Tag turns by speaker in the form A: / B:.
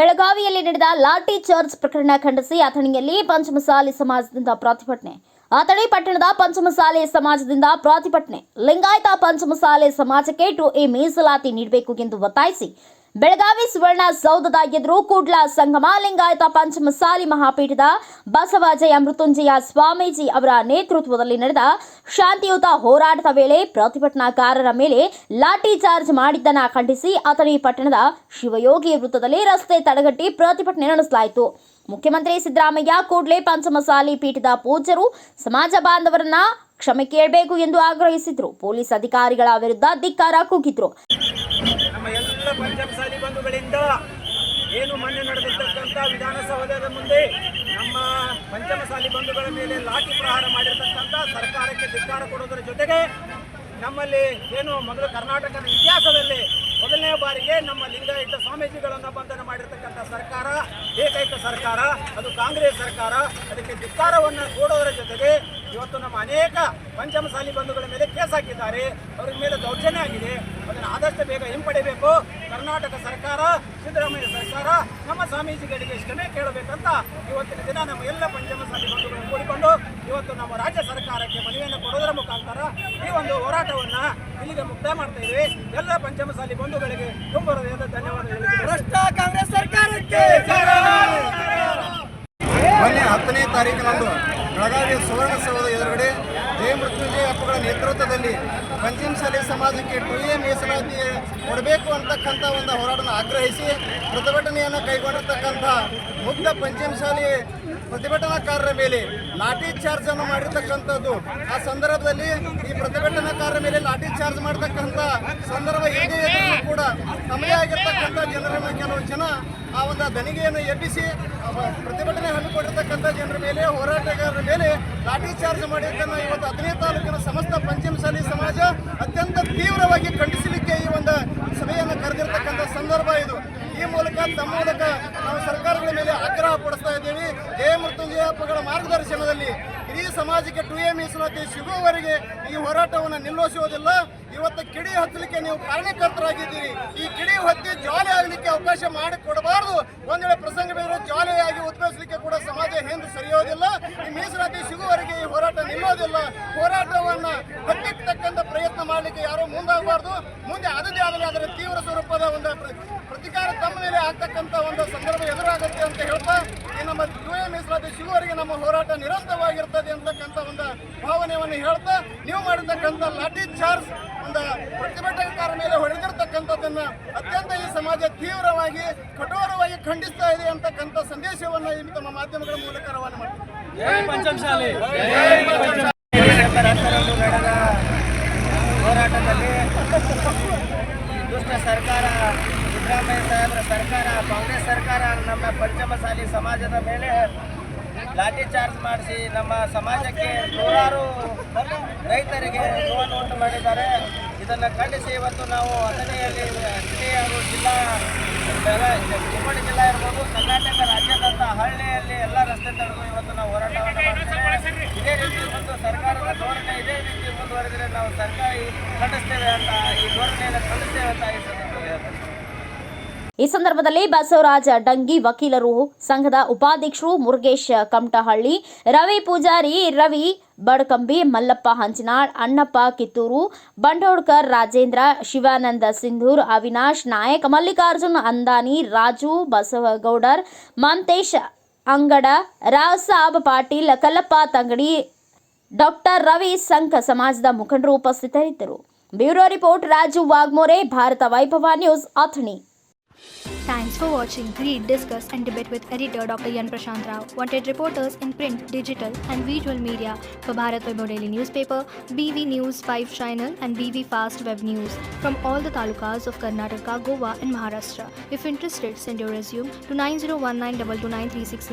A: ಬೆಳಗಾವಿಯಲ್ಲಿ ನಡೆದ ಲಾಠಿ ಚಾರ್ಜ್ ಪ್ರಕರಣ ಖಂಡಿಸಿ ಅಥಣಿಯಲ್ಲಿ ಪಂಚಮಸಾಲಿ ಸಮಾಜದಿಂದ ಪ್ರತಿಭಟನೆ. ಅಥಣಿ ಪಟ್ಟಣದ ಪಂಚಮಸಾಲಿ ಸಮಾಜದಿಂದ ಪ್ರತಿಭಟನೆ. ಲಿಂಗಾಯತ ಪಂಚಮಸಾಲಿ ಸಮಾಜಕ್ಕೆ 2A ಮೀಸಲಾತಿ ನೀಡಬೇಕು ಎಂದು ಒತ್ತಾಯಿಸಿ ಬೆಳಗಾವಿ ಸುವರ್ಣ ಸೌಧದ ಎದುರು ಕೂಡ್ಲ ಸಂಗಮ ಲಿಂಗಾಯತ ಪಂಚಮಸಾಲಿ ಮಹಾಪೀಠದ ಬಸವಜಯ ಮೃತ್ಯುಂಜಯ ಸ್ವಾಮೀಜಿ ಅವರ ನೇತೃತ್ವದಲ್ಲಿ ನಡೆದ ಶಾಂತಿಯುತ ಹೋರಾಟದ ವೇಳೆ ಪ್ರತಿಭಟನಾಕಾರರ ಮೇಲೆ ಲಾಠಿ ಚಾರ್ಜ್ ಮಾಡಿದ್ದನ್ನು ಖಂಡಿಸಿ ಅಥಣಿ ಪಟ್ಟಣದ ಶಿವಯೋಗಿ ವೃತ್ತದಲ್ಲಿ ರಸ್ತೆ ತಡೆಗಟ್ಟಿ ಪ್ರತಿಭಟನೆ ನಡೆಸಲಾಯಿತು. ಮುಖ್ಯಮಂತ್ರಿ ಸಿದ್ದರಾಮಯ್ಯ ಕೂಡಲೇ ಪಂಚಮಸಾಲಿ ಪೀಠದ ಪೂಜ್ಯರು ಸಮಾಜ ಬಾಂಧವರನ್ನ ಕ್ಷಮೆ ಕೇಳಬೇಕು ಎಂದು ಆಗ್ರಹಿಸಿದ್ರು. ಪೊಲೀಸ್ ಅಧಿಕಾರಿಗಳ ವಿರುದ್ಧ ಧಿಕ್ಕಾರ ಕೂಗಿದ್ರು.
B: ನಮ್ಮ ಎಲ್ಲ ಪಂಚಮಸಾಲಿ ಬಂಧುಗಳಿಂದ ಏನು ಮೊನ್ನೆ ನಡೆದಿರ್ತಕ್ಕಂಥ ವಿಧಾನಸೌಧದ ಮುಂದೆ ನಮ್ಮ ಪಂಚಮಸಾಲಿ ಬಂಧುಗಳ ಮೇಲೆ ಲಾಠಿ ಪ್ರಹಾರ ಮಾಡಿರ್ತಕ್ಕಂಥ ಸರ್ಕಾರಕ್ಕೆ ಧಿಕ್ಕಾರ ಕೊಡೋದರ ಜೊತೆಗೆ ನಮ್ಮಲ್ಲಿ ಏನು ಮೊದಲು ಕರ್ನಾಟಕದ ಇತಿಹಾಸದಲ್ಲಿ ಮೊದಲನೇ ಬಾರಿಗೆ ನಮ್ಮ ಲಿಂಗಾಯತ ಸ್ವಾಮೀಜಿಗಳನ್ನು ಬಂಧನ ಮಾಡಿರ್ತಕ್ಕಂಥ ಸರ್ಕಾರ ಏಕೈಕ ಸರ್ಕಾರ, ಅದು ಕಾಂಗ್ರೆಸ್ ಸರ್ಕಾರ. ಅದಕ್ಕೆ ಧಿಕ್ಕಾರವನ್ನು ಕೊಡೋದರ ಜೊತೆಗೆ ಇವತ್ತು ನಮ್ಮ ಅನೇಕ ಪಂಚಮಸಾಲಿ ಬಂಧುಗಳ ಮೇಲೆ ಕೇಸ್ ಹಾಕಿದ್ದಾರೆ. ಅವರ ಮೇಲೆ ದೌರ್ಜನ್ಯ ಆಗಿದೆ. ಅದನ್ನು ಆದಷ್ಟು ಬೇಗ ಹಿಂಪಡಿಬೇಕು. ಕರ್ನಾಟಕ ಸರ್ಕಾರ, ಸಿದ್ದರಾಮಯ್ಯ ಸರ್ಕಾರ ನಮ್ಮ ಸ್ವಾಮೀಜಿಗಳಿಗೆ ಕ್ಷಮೆ ಕೇಳಬೇಕಂತ ಇವತ್ತಿನ ದಿನ ನಮ್ಮ ಎಲ್ಲ ಪಂಚಮಸಾಲಿ ಬಂಧುಗಳನ್ನು ಕೂಡಿಕೊಂಡು ಇವತ್ತು ನಮ್ಮ ರಾಜ್ಯ ಸರ್ಕಾರಕ್ಕೆ ಮನವಿಯನ್ನು ಕೊಡೋದರ ಮುಖಾಂತರ ಈ ಒಂದು ಹೋರಾಟವನ್ನು ಇಲ್ಲಿಗೆ ಮುಕ್ತಾಯ ಮಾಡ್ತಾ ಇದ್ದೀವಿ. ಎಲ್ಲ ಪಂಚಮಸಾಲಿ ಬಂಧುಗಳಿಗೆ ತುಂಬ ಹೃದಯದ ಧನ್ಯವಾದಗಳು. ಭ್ರಷ್ಟ ಕಾಂಗ್ರೆಸ್ ಸರ್ಕಾರಕ್ಕೆ
C: ಮೊನ್ನೆ 10ನೇ ತಾರೀಕಿನಂದು ಬೆಳಗಾವಿಯ ಸುವರ್ಣ ಸೌಧ ಎದುರುಗಡೆ ಜಯ ಮೃತ್ಯುಂಜಯ ಅಪ್ಪಗಳ ನೇತೃತ್ವದಲ್ಲಿ ಪಂಚಮಸಾಲಿ ಸಮಾಜಕ್ಕೆ 2A ಮೀಸಲಾತಿ ಕೊಡಬೇಕು ಅಂತಕ್ಕಂಥ ಒಂದು ಹೋರಾಟವನ್ನು ಆಗ್ರಹಿಸಿ ಪ್ರತಿಭಟನೆಯನ್ನು ಕೈಗೊಂಡಿರ್ತಕ್ಕಂಥ ಮುಗ್ಧ ಪಂಚಮಸಾಲಿ ಪ್ರತಿಭಟನಾಕಾರರ ಮೇಲೆ ಲಾಠಿ ಚಾರ್ಜ್ ಅನ್ನು ಮಾಡಿರ್ತಕ್ಕಂಥದ್ದು. ಆ ಸಂದರ್ಭದಲ್ಲಿ ಈ ಪ್ರತಿಭಟನಾಕಾರರ ಮೇಲೆ ಲಾಠಿ ಚಾರ್ಜ್ ಮಾಡತಕ್ಕಂಥ ಸಂದರ್ಭ ಏನೇ ಕೂಡ ತಮ್ಮದೇ ಆಗಿರ್ತಕ್ಕಂಥ ಜನರನ್ನು ಕೆಲವು ಜನ ಆ ಒಂದು ದನಿಗೆಯನ್ನು ಎಬ್ಬಿಸಿ ಪ್ರತಿಭಟನೆ ಹಮ್ಮಿಕೊಂಡಿರ್ತಕ್ಕಂಥ ಜನರ ಮೇಲೆ, ಹೋರಾಟಗಾರರ ಮೇಲೆ ಲಾಠಿ ಚಾರ್ಜ್ ಮಾಡಿದ್ದನ್ನು ಇವತ್ತು ಅಥಣಿ ತಾಲೂಕಿನ ಸಮಸ್ತ ಪಂಚಮಸಾಲಿ ಸಮಾಜ ಅತ್ಯಂತ ತೀವ್ರವಾಗಿ ಖಂಡಿಸಲಿಕ್ಕೆ ಈ ಒಂದು ಸಭೆಯನ್ನು ಕರೆದಿರ್ತಕ್ಕಂಥ ಸಂದರ್ಭ ಇದು. ಈ ಮೂಲಕ ತಮ್ಮ ಮೂಲಕ ನಾವು ಸರ್ಕಾರಗಳ ಮೇಲೆ ಆಗ್ರಹ ಪಡಿಸ್ತಾ ಇದ್ದೀವಿ. ಜಯ ಮೃತ್ಯುಂಜಯ ಅಪ್ಪಗಳ ಮಾರ್ಗದರ್ಶನದಲ್ಲಿ ಇಡೀ ಸಮಾಜಕ್ಕೆ 2A ಮೀಸಲಾತಿ ಸಿಗುವವರೆಗೆ ಈ ಹೋರಾಟವನ್ನು ನಿಲ್ಲಿಸುವುದಿಲ್ಲ. ಇವತ್ತು ಕಿಡಿ ಹತ್ತಲಿಕ್ಕೆ ನೀವು ಕಾರಣಕರ್ತರಾಗಿದ್ದೀರಿ. ಈ ಕಿಡಿ ಹತ್ತಿ ಜ್ವಾಲೆ ಆಗಲಿಕ್ಕೆ ಅವಕಾಶ ಮಾಡಿಕೊಡಬಾರದು. ಒಂದು ವೇಳೆ ಪ್ರಸಂಗ ಬೇರೆ ಜ್ವಾಲೆಯಾಗಿ ಉದ್ಭವಿಸಲಿಕ್ಕೆ ಕೂಡ ಸಮಾಜ ಹಿಂದೆ ಸರಿಯೋದಿಲ್ಲ. ಈ ಮೀಸಲಾತಿ ಸಿಗುವವರೆಗೆ ಈ ಹೋರಾಟ ನಿಲ್ಲೋದಿಲ್ಲ. ಹೋರಾಟವನ್ನು ಹತ್ತಿಕ್ಕತಕ್ಕಂಥ ಪ್ರಯತ್ನ ಮಾಡಲಿಕ್ಕೆ ಯಾರೂ ಮುಂದಾಗಬಾರ್ದು. ಮುಂದೆ ಆದದೇ ಆಗಲಿ ಅದರ ತೀವ್ರ ಸ್ವರೂಪದ ಒಂದು ಪ್ರತಿಕಾರ ತಮ್ಮ ಮೇಲೆ ಆಗ್ತಕ್ಕಂಥ ಒಂದು ಸಂದರ್ಭ ಎದುರಾಗುತ್ತೆ ಅಂತ ಹೇಳ್ತಾ ಈ ನಮ್ಮ 2A ಮೀಸಲಾತಿ ಸಿಗುವವರೆಗೆ ನಮ್ಮ ಹೋರಾಟ ನಿರಂತರವಾಗಿರ್ತದೆ ಅಂತಕ್ಕಂಥ ಒಂದು ಭಾವನೆಯನ್ನು ಹೇಳ್ತಾ ನೀವು ಮಾಡಿರ್ತಕ್ಕಂಥ ಲಾಠಿ ಚಾರ್ಜ್ ಒಂದು ಪ್ರತಿಭಟನಾಕಾರ ಮೇಲೆ ಹೊಡೆದಿರ್ತಕ್ಕಂಥದ್ದನ್ನು ಅತ್ಯಂತ ಈ ಸಮಾಜ ತೀವ್ರವಾಗಿ ಕಠೋರವಾಗಿ ಖಂಡಿಸ್ತಾ ಇದೆ ಅಂತಕ್ಕಂಥ ಸಂದೇಶವನ್ನು ಈ ತಮ್ಮ ಮಾಧ್ಯಮಗಳ ಮೂಲಕ ರವಾನೆ ಮಾಡ್ತೀವಿ.
B: ಡಿಸೆಂಬರ್ 10ರಂದು ನಡೆದ ಹೋರಾಟದಲ್ಲಿ ದುಷ್ಟ ಸರ್ಕಾರ, ಸಿದ್ದರಾಮಯ್ಯ ಸಾಹೇಬರ ಸರ್ಕಾರ, ಕಾಂಗ್ರೆಸ್ ಸರ್ಕಾರ ನಮ್ಮ ಪಂಚಮಸಾಲಿ ಸಮಾಜದ ಮೇಲೆ ಲಾಠಿ ಚಾರ್ಜ್ ಮಾಡಿಸಿ ನಮ್ಮ ಸಮಾಜಕ್ಕೆ ನೂರಾರು ರೈತರಿಗೆ ನೋವನ್ನು ಉಂಟು ಮಾಡಿದ್ದಾರೆ. ಇದನ್ನು ಖಂಡಿಸಿ ಇವತ್ತು ನಾವು ಅಥಣಿಯಲ್ಲಿ ಜಿಲ್ಲಾ ಚಿಕ್ಕೋಡಿ ಜಿಲ್ಲಾ ಇರ್ಬೋದು, ಕರ್ನಾಟಕ ರಾಜ್ಯಾದ್ಯಂತ ಹಳ್ಳಿಯಲ್ಲಿ ಎಲ್ಲ ರಸ್ತೆ ತಡೆದು ಇವತ್ತು ನಾವು ಹೋರಾಟವನ್ನು ಮಾಡ್ತೇವೆ. ಇದೇ ರೀತಿ ಒಂದು ಸರ್ಕಾರದ ಧೋರಣೆ ಇದೇ ರೀತಿ ಮುಂದುವರೆದರೆ ನಾವು ಸರ್ಕಾರಿ ಖಂಡಿಸ್ತೇವೆ ಅಂತ, ಈ ಧೋರಣೆಯನ್ನು ಖಂಡಿಸ್ತೇವೆ ಅಂತ ಈ ಸಂದರ್ಭದಲ್ಲಿ ಹೇಳ್ತೇವೆ.
A: ಈ ಸಂದರ್ಭದಲ್ಲಿ ಬಸವರಾಜ ಡಂಗಿ, ವಕೀಲರು ಸಂಘದ ಉಪಾಧ್ಯಕ್ಷರು ಮುರುಗೇಶ್ ಕಮಟಹಳ್ಳಿ, ರವಿ ಪೂಜಾರಿ, ರವಿ ಬಡಕಂಬಿ, ಮಲ್ಲಪ್ಪ ಹಂಚಿನಾಳ್, ಅಣ್ಣಪ್ಪ ಕಿತ್ತೂರು, ಬಂಡೋಡ್ಕರ್, ರಾಜೇಂದ್ರ, ಶಿವಾನಂದ ಸಿಂಧೂರ್, ಅವಿನಾಶ್ ನಾಯಕ್, ಮಲ್ಲಿಕಾರ್ಜುನ್ ಅಂದಾನಿ, ರಾಜು ಬಸವಗೌಡರ್, ಮಮತೇಶ್ ಅಂಗಡ, ರಾವ್ ಸಾಬ್ ಪಾಟೀಲ್, ಕಲ್ಲಪ್ಪ ತಂಗಡಿ, ಡಾಕ್ಟರ್ ರವಿ ಸಂಘ ಸಮಾಜದ ಮುಖಂಡರು ಉಪಸ್ಥಿತರಿದ್ದರು. ಬ್ಯೂರೋ ರಿಪೋರ್ಟ್ ರಾಜು ವಾಗ್ಮೋರೆ, ಭಾರತ ವೈಭವ news, Athani.
D: Thanks for watching. Read, discuss and debate with editor Dr. Yan Prashant Rao. Wanted reporters in print, digital and visual media for Bharat Vaibhav Daily Newspaper, BV News 5 Channel and BV Fast Web News from all the talukas of Karnataka, Goa and Maharashtra. If interested, send your resume to 9019229369.